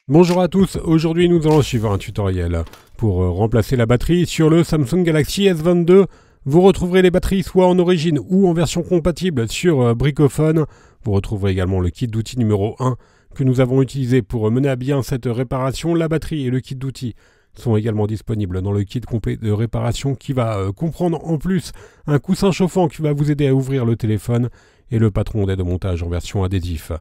Bonjour à tous, aujourd'hui nous allons suivre un tutoriel pour remplacer la batterie sur le Samsung Galaxy S22. Vous retrouverez les batteries soit en origine ou en version compatible sur Bricophone. Vous retrouverez également le kit d'outils numéro 1 que nous avons utilisé pour mener à bien cette réparation. La batterie et le kit d'outils sont également disponibles dans le kit complet de réparation qui va comprendre en plus un coussin chauffant qui va vous aider à ouvrir le téléphone et le patron d'aide au montage en version adhésif.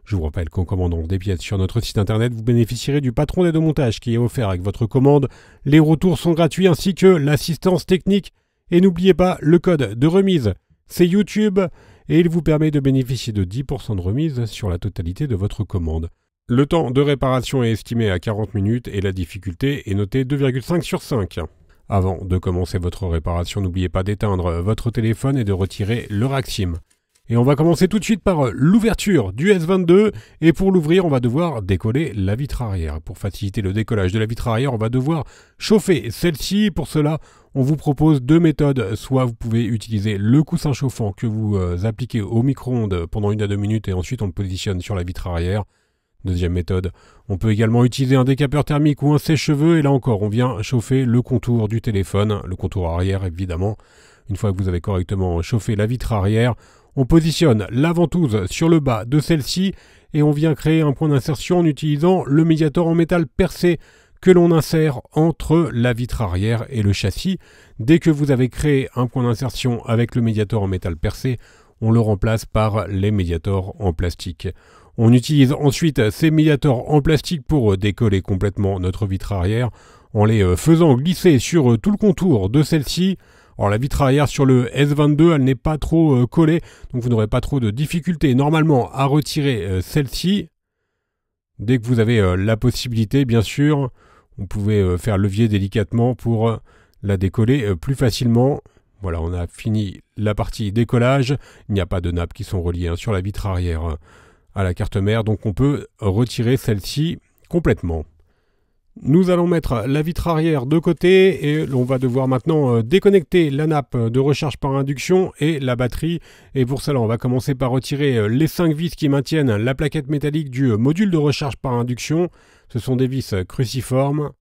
Je vous rappelle qu'en commandant des pièces sur notre site internet, vous bénéficierez du patron d'aide au montage qui est offert avec votre commande. Les retours sont gratuits ainsi que l'assistance technique. Et n'oubliez pas, le code de remise, c'est YouTube et il vous permet de bénéficier de 10% de remise sur la totalité de votre commande. Le temps de réparation est estimé à 40 minutes et la difficulté est notée 2,5 sur 5. Avant de commencer votre réparation, n'oubliez pas d'éteindre votre téléphone et de retirer le rack SIM. Et on va commencer tout de suite par l'ouverture du S22. Et pour l'ouvrir, on va devoir décoller la vitre arrière. Pour faciliter le décollage de la vitre arrière, on va devoir chauffer celle-ci. Pour cela, on vous propose deux méthodes. Soit vous pouvez utiliser le coussin chauffant que vous appliquez au micro-ondes pendant 1 à 2 minutes et ensuite on le positionne sur la vitre arrière. Deuxième méthode, on peut également utiliser un décapeur thermique ou un sèche-cheveux. Et là encore, on vient chauffer le contour du téléphone, le contour arrière évidemment. Une fois que vous avez correctement chauffé la vitre arrière, on positionne la ventouse sur le bas de celle-ci et on vient créer un point d'insertion en utilisant le médiator en métal percé que l'on insère entre la vitre arrière et le châssis. Dès que vous avez créé un point d'insertion avec le médiator en métal percé, on le remplace par les médiators en plastique. On utilise ensuite ces médiators en plastique pour décoller complètement notre vitre arrière en les faisant glisser sur tout le contour de celle-ci. Alors la vitre arrière sur le S22, elle n'est pas trop collée, donc vous n'aurez pas trop de difficultés normalement à retirer celle-ci. Dès que vous avez la possibilité, bien sûr, vous pouvez faire levier délicatement pour la décoller plus facilement. Voilà, on a fini la partie décollage. Il n'y a pas de nappes qui sont reliées sur la vitre arrière à la carte mère, donc on peut retirer celle-ci complètement. Nous allons mettre la vitre arrière de côté et on va devoir maintenant déconnecter la nappe de recharge par induction et la batterie. Et pour cela, on va commencer par retirer les 5 vis qui maintiennent la plaquette métallique du module de recharge par induction. Ce sont des vis cruciformes.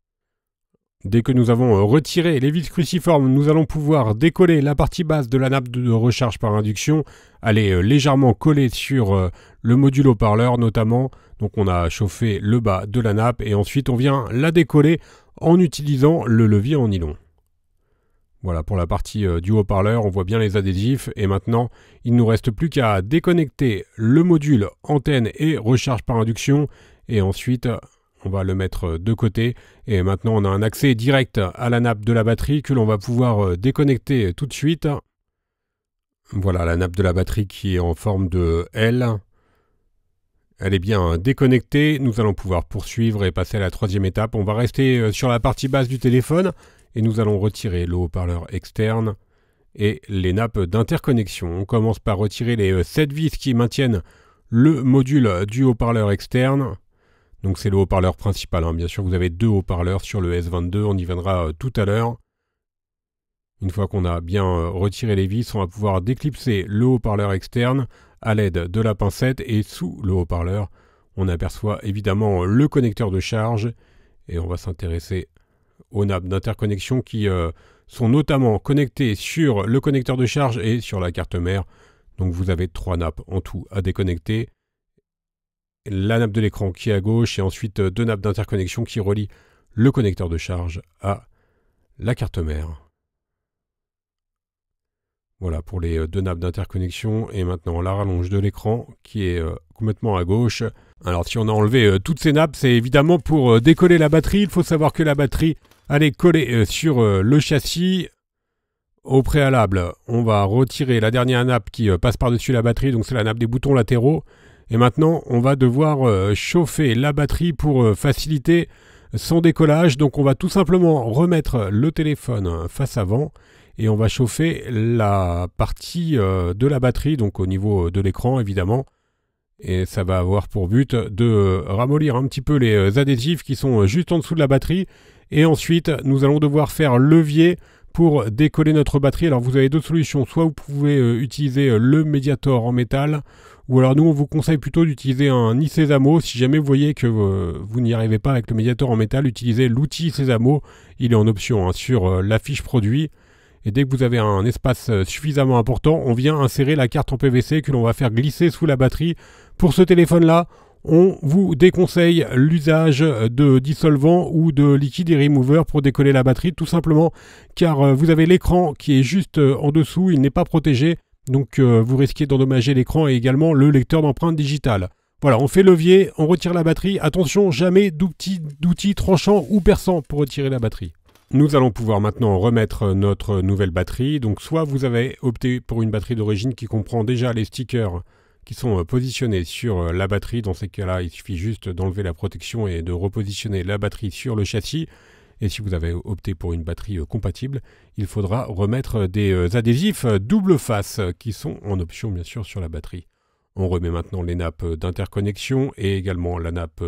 Dès que nous avons retiré les vis cruciformes, nous allons pouvoir décoller la partie basse de la nappe de recharge par induction. Elle est légèrement collée sur le module haut-parleur notamment. Donc on a chauffé le bas de la nappe et ensuite on vient la décoller en utilisant le levier en nylon. Voilà pour la partie du haut-parleur, on voit bien les adhésifs et maintenant il ne nous reste plus qu'à déconnecter le module antenne et recharge par induction et ensuite on va le mettre de côté et maintenant on a un accès direct à la nappe de la batterie que l'on va pouvoir déconnecter tout de suite. Voilà la nappe de la batterie qui est en forme de L. Elle est bien déconnectée, nous allons pouvoir poursuivre et passer à la troisième étape. On va rester sur la partie basse du téléphone et nous allons retirer le haut-parleur externe et les nappes d'interconnexion. On commence par retirer les 7 vis qui maintiennent le module du haut-parleur externe. Donc c'est le haut-parleur principal, bien sûr vous avez 2 haut-parleurs sur le S22, on y viendra tout à l'heure. Une fois qu'on a bien retiré les vis, on va pouvoir déclipser le haut-parleur externe à l'aide de la pincette et sous le haut-parleur, on aperçoit évidemment le connecteur de charge et on va s'intéresser aux nappes d'interconnexion qui sont notamment connectées sur le connecteur de charge et sur la carte mère. Donc vous avez 3 nappes en tout à déconnecter. La nappe de l'écran qui est à gauche et ensuite 2 nappes d'interconnexion qui relient le connecteur de charge à la carte mère. Voilà pour les 2 nappes d'interconnexion et maintenant la rallonge de l'écran qui est complètement à gauche. Alors si on a enlevé toutes ces nappes, c'est évidemment pour décoller la batterie. Il faut savoir que la batterie elle est collée sur le châssis. Au préalable, on va retirer la dernière nappe qui passe par-dessus la batterie, donc c'est la nappe des boutons latéraux. Et maintenant, on va devoir chauffer la batterie pour faciliter son décollage. Donc on va tout simplement remettre le téléphone face avant et on va chauffer la partie de la batterie, donc au niveau de l'écran évidemment. Et ça va avoir pour but de ramollir un petit peu les adhésifs qui sont juste en dessous de la batterie. Et ensuite, nous allons devoir faire levier pour décoller notre batterie. Alors vous avez deux solutions, soit vous pouvez utiliser le Mediator en métal, ou alors nous on vous conseille plutôt d'utiliser un iSesamo. Si jamais vous voyez que vous n'y arrivez pas avec le Mediator en métal, utilisez l'outil Sesamo, il est en option sur la fiche produit. Et dès que vous avez un espace suffisamment important, on vient insérer la carte en PVC que l'on va faire glisser sous la batterie. Pour ce téléphone-là, on vous déconseille l'usage de dissolvant ou de liquide remover pour décoller la batterie, tout simplement car vous avez l'écran qui est juste en dessous, il n'est pas protégé, donc vous risquez d'endommager l'écran et également le lecteur d'empreintes digitales. Voilà, on fait levier, on retire la batterie, attention, jamais d'outils tranchants ou perçants pour retirer la batterie. Nous allons pouvoir maintenant remettre notre nouvelle batterie. Donc soit vous avez opté pour une batterie d'origine qui comprend déjà les stickers qui sont positionnés sur la batterie. Dans ces cas-là, il suffit juste d'enlever la protection et de repositionner la batterie sur le châssis. Et si vous avez opté pour une batterie compatible, il faudra remettre des adhésifs double face qui sont en option bien sûr sur la batterie. On remet maintenant les nappes d'interconnexion et également la nappe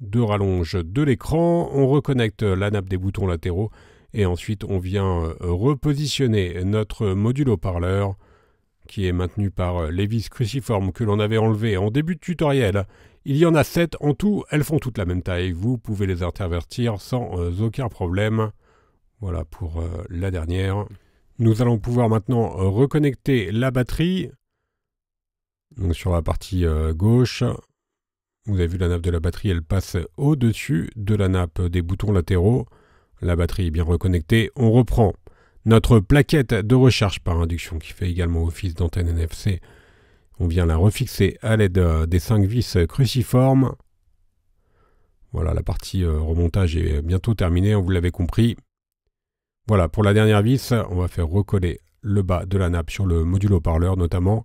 de rallonge de l'écran, on reconnecte la nappe des boutons latéraux et ensuite on vient repositionner notre module haut-parleur qui est maintenu par les vis cruciformes que l'on avait enlevées en début de tutoriel. Il y en a 7 en tout, elles font toutes la même taille, vous pouvez les intervertir sans aucun problème. Voilà pour la dernière. Nous allons pouvoir maintenant reconnecter la batterie. Donc sur la partie gauche, vous avez vu la nappe de la batterie, elle passe au-dessus de la nappe des boutons latéraux. La batterie est bien reconnectée. On reprend notre plaquette de recharge par induction qui fait également office d'antenne NFC. On vient la refixer à l'aide des 5 vis cruciformes. Voilà, la partie remontage est bientôt terminée, vous l'avez compris. Voilà, pour la dernière vis, on va faire recoller le bas de la nappe sur le module haut-parleur notamment.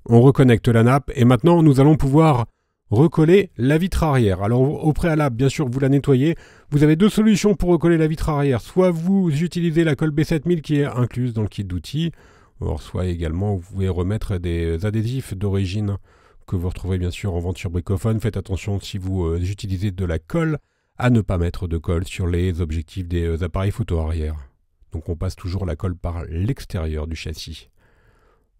On reconnecte la nappe et maintenant nous allons pouvoir recoller la vitre arrière. Alors au préalable, bien sûr, vous la nettoyez. Vous avez deux solutions pour recoller la vitre arrière. Soit vous utilisez la colle B7000 qui est incluse dans le kit d'outils, soit également vous pouvez remettre des adhésifs d'origine que vous retrouverez bien sûr en vente sur Bricophone. Faites attention si vous utilisez de la colle à ne pas mettre de colle sur les objectifs des appareils photo arrière. Donc on passe toujours la colle par l'extérieur du châssis.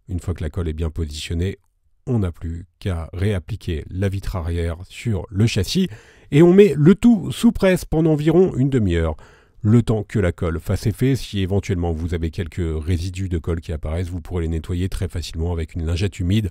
Une fois que la colle est bien positionnée, on n'a plus qu'à réappliquer la vitre arrière sur le châssis et on met le tout sous presse pendant environ une demi-heure. Le temps que la colle fasse effet, si éventuellement vous avez quelques résidus de colle qui apparaissent, vous pourrez les nettoyer très facilement avec une lingette humide.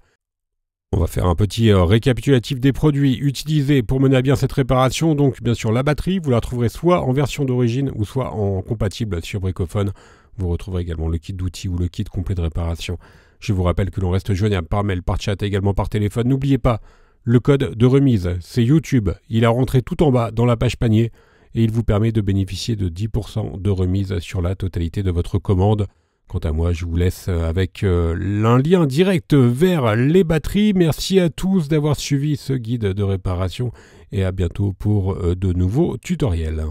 On va faire un petit récapitulatif des produits utilisés pour mener à bien cette réparation. Donc bien sûr la batterie, vous la trouverez soit en version d'origine ou soit en compatible sur Bricophone. Vous retrouverez également le kit d'outils ou le kit complet de réparation. Je vous rappelle que l'on reste joignable par mail, par chat et également par téléphone. N'oubliez pas, le code de remise, c'est YouTube. Il est rentré tout en bas dans la page panier et il vous permet de bénéficier de 10% de remise sur la totalité de votre commande. Quant à moi, je vous laisse avec un lien direct vers les batteries. Merci à tous d'avoir suivi ce guide de réparation et à bientôt pour de nouveaux tutoriels.